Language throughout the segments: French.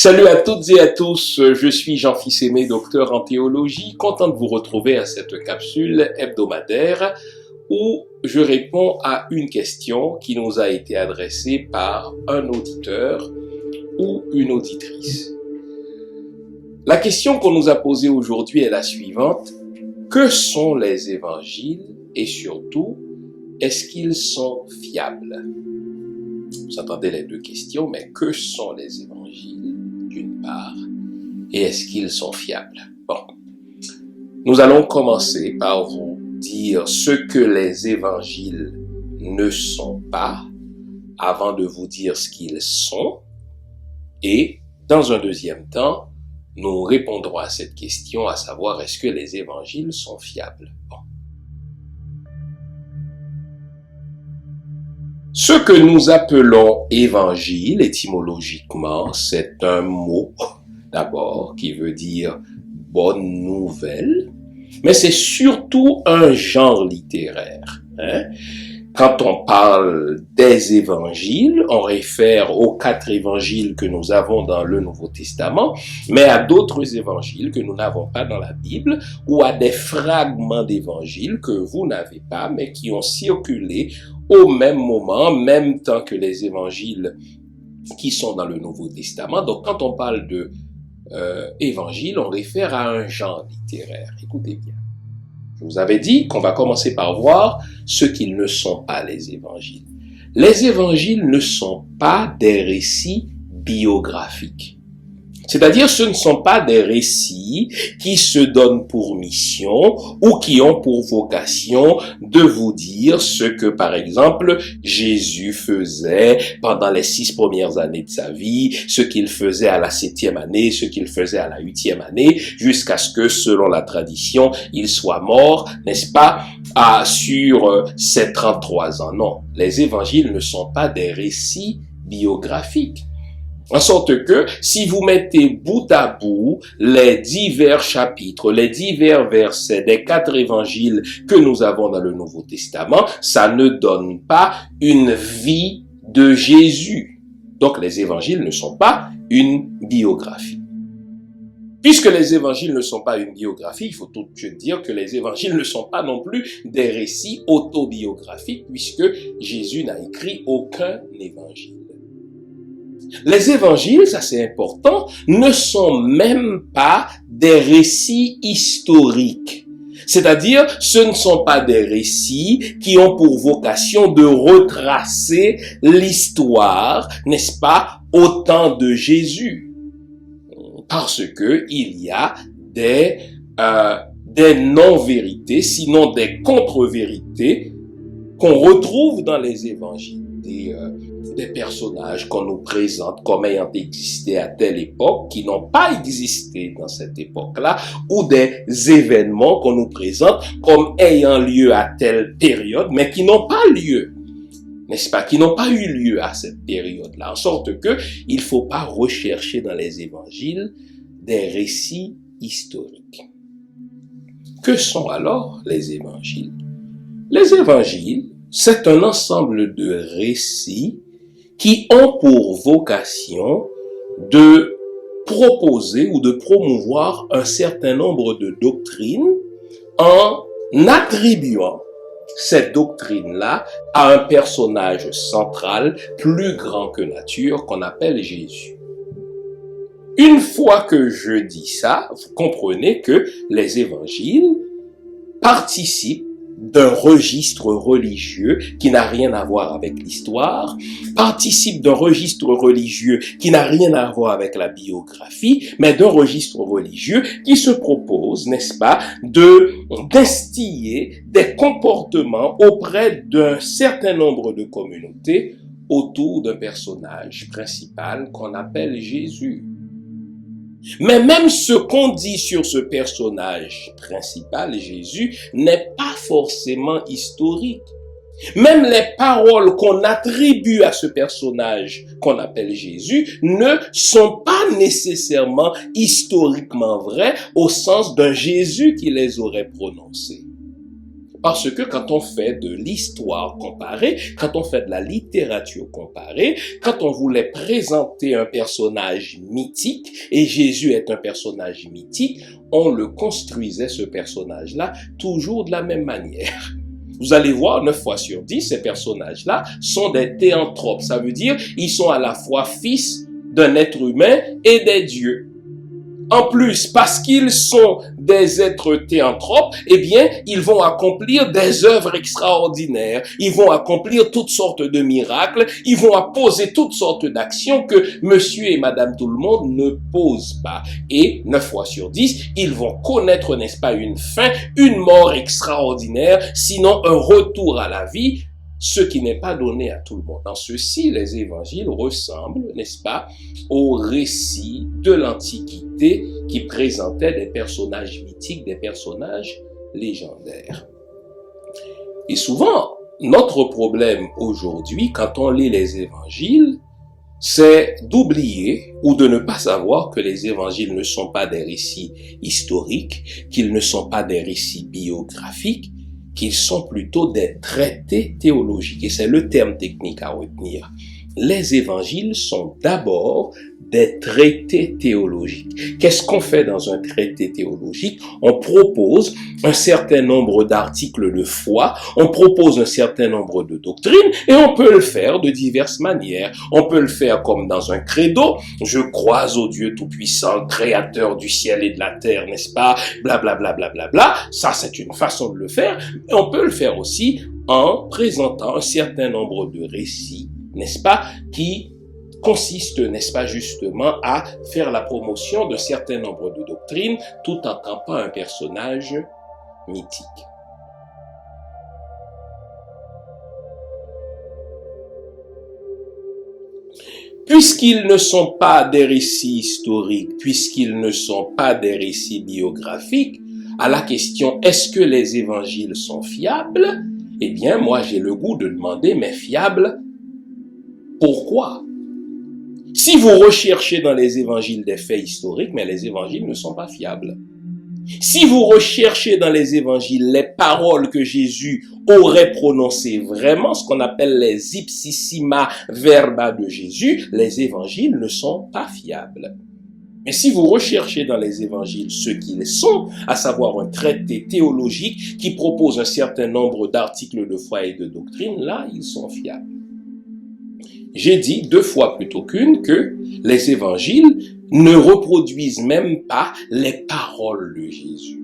Salut à toutes et à tous, je suis Jean-Fils Aimé, docteur en théologie, content de vous retrouver à cette capsule hebdomadaire où je réponds à une question qui nous a été adressée par un auditeur ou une auditrice. La question qu'on nous a posée aujourd'hui est la suivante: que sont les évangiles et surtout, est-ce qu'ils sont fiables? Vous entendez les deux questions, mais que sont les évangiles d'une part et est-ce qu'ils sont fiables? Bon, nous allons commencer par vous dire ce que les évangiles ne sont pas avant de vous dire ce qu'ils sont, et dans un deuxième temps, nous répondrons à cette question, à savoir est-ce que les évangiles sont fiables? Bon. Ce que nous appelons évangile, étymologiquement, c'est un mot, d'abord, qui veut dire bonne nouvelle, mais c'est surtout un genre littéraire. Quand on parle des évangiles, on réfère aux 4 évangiles que nous avons dans le Nouveau Testament, mais à d'autres évangiles que nous n'avons pas dans la Bible, ou à des fragments d'évangiles que vous n'avez pas, mais qui ont circulé au même moment, même temps que les évangiles qui sont dans le Nouveau Testament. Donc, quand on parle de évangile, on réfère à un genre littéraire. Écoutez bien. Je vous avais dit qu'on va commencer par voir ce qu'ils ne sont pas, les évangiles. Les évangiles ne sont pas des récits biographiques. C'est-à-dire, ce ne sont pas des récits qui se donnent pour mission ou qui ont pour vocation de vous dire ce que, par exemple, Jésus faisait pendant les 6 premières années de sa vie, ce qu'il faisait à la 7e année, ce qu'il faisait à la 8e année, jusqu'à ce que, selon la tradition, il soit mort, n'est-ce pas, sur ses 33 ans. Non, les évangiles ne sont pas des récits biographiques. En sorte que, si vous mettez bout à bout les divers chapitres, les divers versets des 4 évangiles que nous avons dans le Nouveau Testament, ça ne donne pas une vie de Jésus. Donc, les évangiles ne sont pas une biographie. Puisque les évangiles ne sont pas une biographie, il faut tout de suite dire que les évangiles ne sont pas non plus des récits autobiographiques, puisque Jésus n'a écrit aucun évangile. Les évangiles, ça c'est important, ne sont même pas des récits historiques. C'est-à-dire, ce ne sont pas des récits qui ont pour vocation de retracer l'histoire, n'est-ce pas, au temps de Jésus. Parce que il y a des non-vérités, sinon des contre-vérités qu'on retrouve dans les évangiles. Des personnages qu'on nous présente comme ayant existé à telle époque, qui n'ont pas existé dans cette époque-là, ou des événements qu'on nous présente comme ayant lieu à telle période, mais qui n'ont pas lieu, n'est-ce pas, qui n'ont pas eu lieu à cette période-là, en sorte que il faut pas rechercher dans les évangiles des récits historiques. Que sont alors les évangiles? Les évangiles, c'est un ensemble de récits qui ont pour vocation de proposer ou de promouvoir un certain nombre de doctrines en attribuant cette doctrine-là à un personnage central plus grand que nature qu'on appelle Jésus. Une fois que je dis ça, vous comprenez que les évangiles participent d'un registre religieux qui n'a rien à voir avec l'histoire, participe d'un registre religieux qui n'a rien à voir avec la biographie, mais d'un registre religieux qui se propose, n'est-ce pas, d'instiller des comportements auprès d'un certain nombre de communautés autour d'un personnage principal qu'on appelle Jésus. Mais même ce qu'on dit sur ce personnage principal, Jésus, n'est pas forcément historique. Même les paroles qu'on attribue à ce personnage qu'on appelle Jésus ne sont pas nécessairement historiquement vraies au sens d'un Jésus qui les aurait prononcées. Parce que quand on fait de l'histoire comparée, quand on fait de la littérature comparée, quand on voulait présenter un personnage mythique, et Jésus est un personnage mythique, on le construisait, ce personnage-là, toujours de la même manière. Vous allez voir, 9 fois sur 10, ces personnages-là sont des théanthropes. Ça veut dire, ils sont à la fois fils d'un être humain et des dieux. En plus, parce qu'ils sont des êtres théanthropes, eh bien, ils vont accomplir des œuvres extraordinaires. Ils vont accomplir toutes sortes de miracles. Ils vont poser toutes sortes d'actions que monsieur et madame tout le monde ne posent pas. Et 9 fois sur 10, ils vont connaître, n'est-ce pas, une fin, une mort extraordinaire, sinon un retour à la vie, ce qui n'est pas donné à tout le monde. En ceci, les évangiles ressemblent, n'est-ce pas, aux récits de l'Antiquité qui présentaient des personnages mythiques, des personnages légendaires. Et souvent, notre problème aujourd'hui, quand on lit les évangiles, c'est d'oublier ou de ne pas savoir que les évangiles ne sont pas des récits historiques, qu'ils ne sont pas des récits biographiques, qu'ils sont plutôt des traités théologiques. Et c'est le terme technique à retenir. Les évangiles sont d'abord des traités théologiques. Qu'est-ce qu'on fait dans un traité théologique? On propose un certain nombre d'articles de foi, on propose un certain nombre de doctrines, et on peut le faire de diverses manières. On peut le faire comme dans un credo, je crois au Dieu Tout-Puissant, créateur du ciel et de la terre, n'est-ce pas? Blablabla, blablabla. Ça, c'est une façon de le faire. Et on peut le faire aussi en présentant un certain nombre de récits, n'est-ce pas, qui consiste, n'est-ce pas, justement, à faire la promotion d'un certain nombre de doctrines tout en campant un personnage mythique. Puisqu'ils ne sont pas des récits historiques, puisqu'ils ne sont pas des récits biographiques, à la question « est-ce que les évangiles sont fiables ?» Eh bien, moi, j'ai le goût de demander « mais fiables, pourquoi ?» Si vous recherchez dans les évangiles des faits historiques, mais les évangiles ne sont pas fiables. Si vous recherchez dans les évangiles les paroles que Jésus aurait prononcées vraiment, ce qu'on appelle les ipsissima verba de Jésus, les évangiles ne sont pas fiables. Mais si vous recherchez dans les évangiles ce qu'ils sont, à savoir un traité théologique qui propose un certain nombre d'articles de foi et de doctrine, là, ils sont fiables. J'ai dit 2 fois plutôt qu'une que les évangiles ne reproduisent même pas les paroles de Jésus.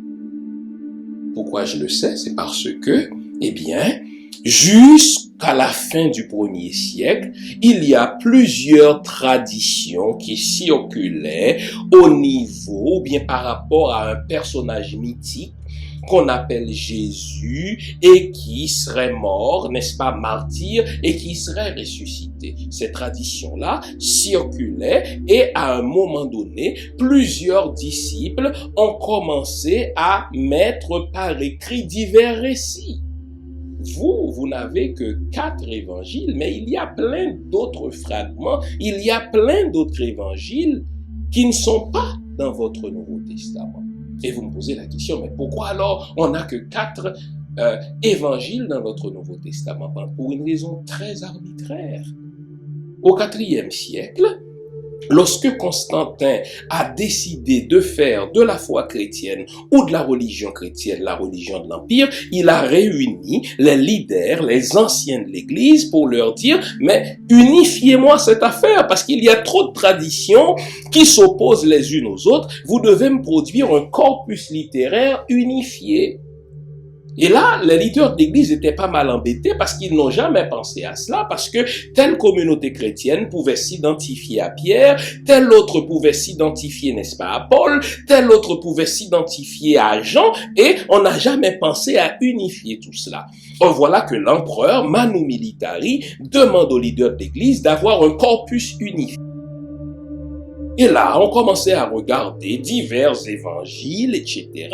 Pourquoi je le sais? C'est parce que, eh bien, jusqu'à la fin du 1er siècle, il y a plusieurs traditions qui circulaient au niveau, ou bien par rapport à un personnage mythique qu'on appelle Jésus et qui serait mort, n'est-ce pas, martyr, et qui serait ressuscité. Ces traditions-là circulaient et à un moment donné, plusieurs disciples ont commencé à mettre par écrit divers récits. Vous n'avez que 4 évangiles, mais il y a plein d'autres fragments, il y a plein d'autres évangiles qui ne sont pas dans votre Nouveau Testament. Et vous me posez la question, mais pourquoi alors on n'a que 4 évangiles dans notre Nouveau Testament? Pour une raison très arbitraire. Au IVe siècle, lorsque Constantin a décidé de faire de la foi chrétienne ou de la religion chrétienne la religion de l'Empire, il a réuni les leaders, les anciens de l'Église pour leur dire « mais unifiez-moi cette affaire parce qu'il y a trop de traditions qui s'opposent les unes aux autres, vous devez me produire un corpus littéraire unifié ». Et là, les leaders d'église étaient pas mal embêtés parce qu'ils n'ont jamais pensé à cela, parce que telle communauté chrétienne pouvait s'identifier à Pierre, tel autre pouvait s'identifier, n'est-ce pas, à Paul, tel autre pouvait s'identifier à Jean, et on n'a jamais pensé à unifier tout cela. Or, voilà que l'empereur, Manu Militari, demande aux leaders d'église d'avoir un corpus unifié. Et là, on commençait à regarder divers évangiles, etc.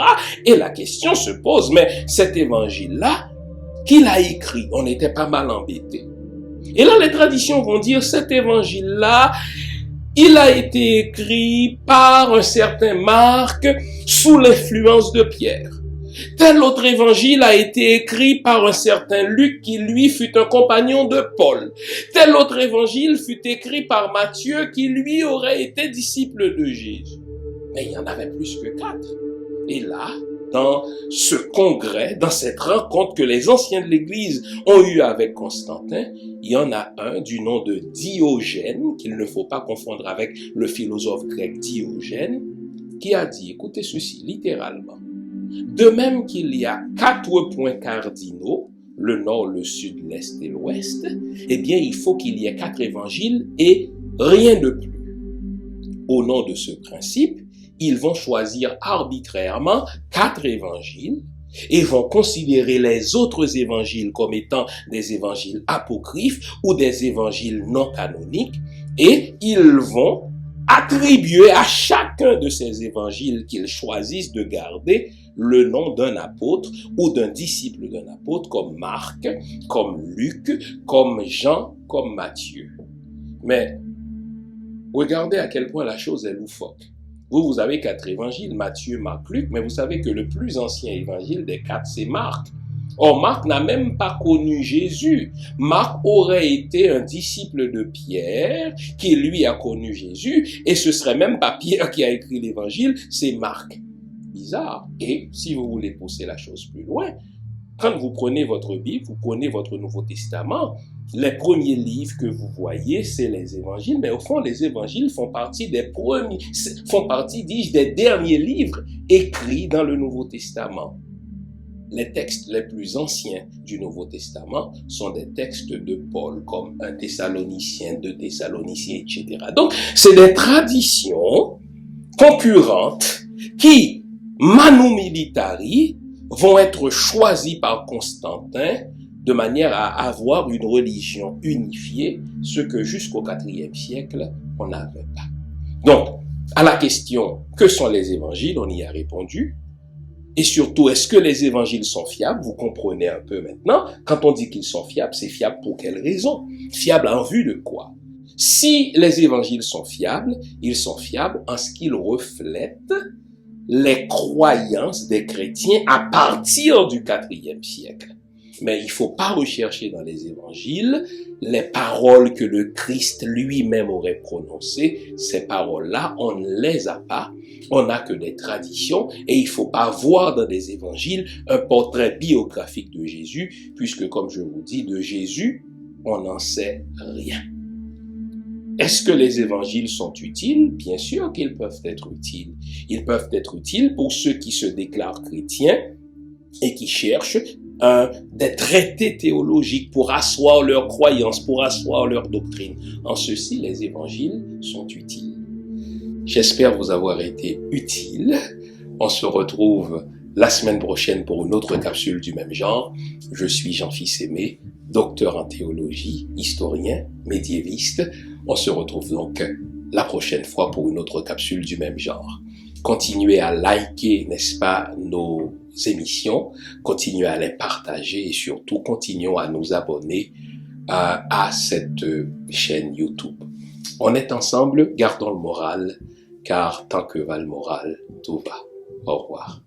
Et la question se pose, mais cet évangile-là, qui l'a écrit? On était pas mal embêtés. Et là, les traditions vont dire, cet évangile-là, il a été écrit par un certain Marc sous l'influence de Pierre. Tel autre évangile a été écrit par un certain Luc qui, lui, fut un compagnon de Paul. Tel autre évangile fut écrit par Matthieu qui, lui, aurait été disciple de Jésus. Mais il y en avait plus que 4. Et là, dans ce congrès, dans cette rencontre que les anciens de l'Église ont eue avec Constantin, il y en a un du nom de Diogène, qu'il ne faut pas confondre avec le philosophe grec Diogène, qui a dit, écoutez ceci, littéralement, de même qu'il y a 4 points cardinaux, le nord, le sud, l'est et l'ouest, eh bien, il faut qu'il y ait 4 évangiles et rien de plus. Au nom de ce principe, ils vont choisir arbitrairement 4 évangiles et vont considérer les autres évangiles comme étant des évangiles apocryphes ou des évangiles non canoniques et ils vont attribuer à chacun de ces évangiles qu'ils choisissent de garder le nom d'un apôtre ou d'un disciple d'un apôtre comme Marc, comme Luc, comme Jean, comme Matthieu. Mais regardez à quel point la chose est loufoque. Vous avez 4 évangiles, Matthieu, Marc, Luc, mais vous savez que le plus ancien évangile des 4, c'est Marc. Or, Marc n'a même pas connu Jésus. Marc aurait été un disciple de Pierre qui, lui, a connu Jésus, et ce serait même pas Pierre qui a écrit l'évangile, c'est Marc. Bizarre. Et si vous voulez pousser la chose plus loin, quand vous prenez votre Bible, vous prenez votre Nouveau Testament, les premiers livres que vous voyez, c'est les évangiles, mais au fond, les évangiles font partie des derniers livres écrits dans le Nouveau Testament. Les textes les plus anciens du Nouveau Testament sont des textes de Paul, comme 1 Thessaloniciens, 2 Thessaloniciens, etc. Donc, c'est des traditions concurrentes qui, manu militari, vont être choisis par Constantin de manière à avoir une religion unifiée, ce que jusqu'au IVe siècle, on n'avait pas. Donc, à la question « Que sont les évangiles ?» on y a répondu. Et surtout, est-ce que les évangiles sont fiables? Vous comprenez un peu maintenant. Quand on dit qu'ils sont fiables, c'est fiable pour quelle raison? Fiable en vue de quoi? Si les évangiles sont fiables, ils sont fiables en ce qu'ils reflètent les croyances des chrétiens à partir du IVe siècle. Mais il ne faut pas rechercher dans les évangiles les paroles que le Christ lui-même aurait prononcées. Ces paroles-là, on ne les a pas. On n'a que des traditions et il ne faut pas voir dans les évangiles un portrait biographique de Jésus, puisque comme je vous dis, de Jésus, on n'en sait rien. Est-ce que les évangiles sont utiles? Bien sûr qu'ils peuvent être utiles. Ils peuvent être utiles pour ceux qui se déclarent chrétiens et qui cherchent des traités théologiques pour asseoir leurs croyances, pour asseoir leur doctrine. En ceci, les évangiles sont utiles. J'espère vous avoir été utile. On se retrouve la semaine prochaine pour une autre capsule du même genre. Je suis Jean-Fils Aimé, docteur en théologie, historien, médiéviste. On se retrouve donc la prochaine fois pour une autre capsule du même genre. Continuez à liker, n'est-ce pas, nos émissions, continuez à les partager et surtout continuons à nous abonner à cette chaîne YouTube. On est ensemble, gardons le moral, car tant que va le moral, tout va. Au revoir.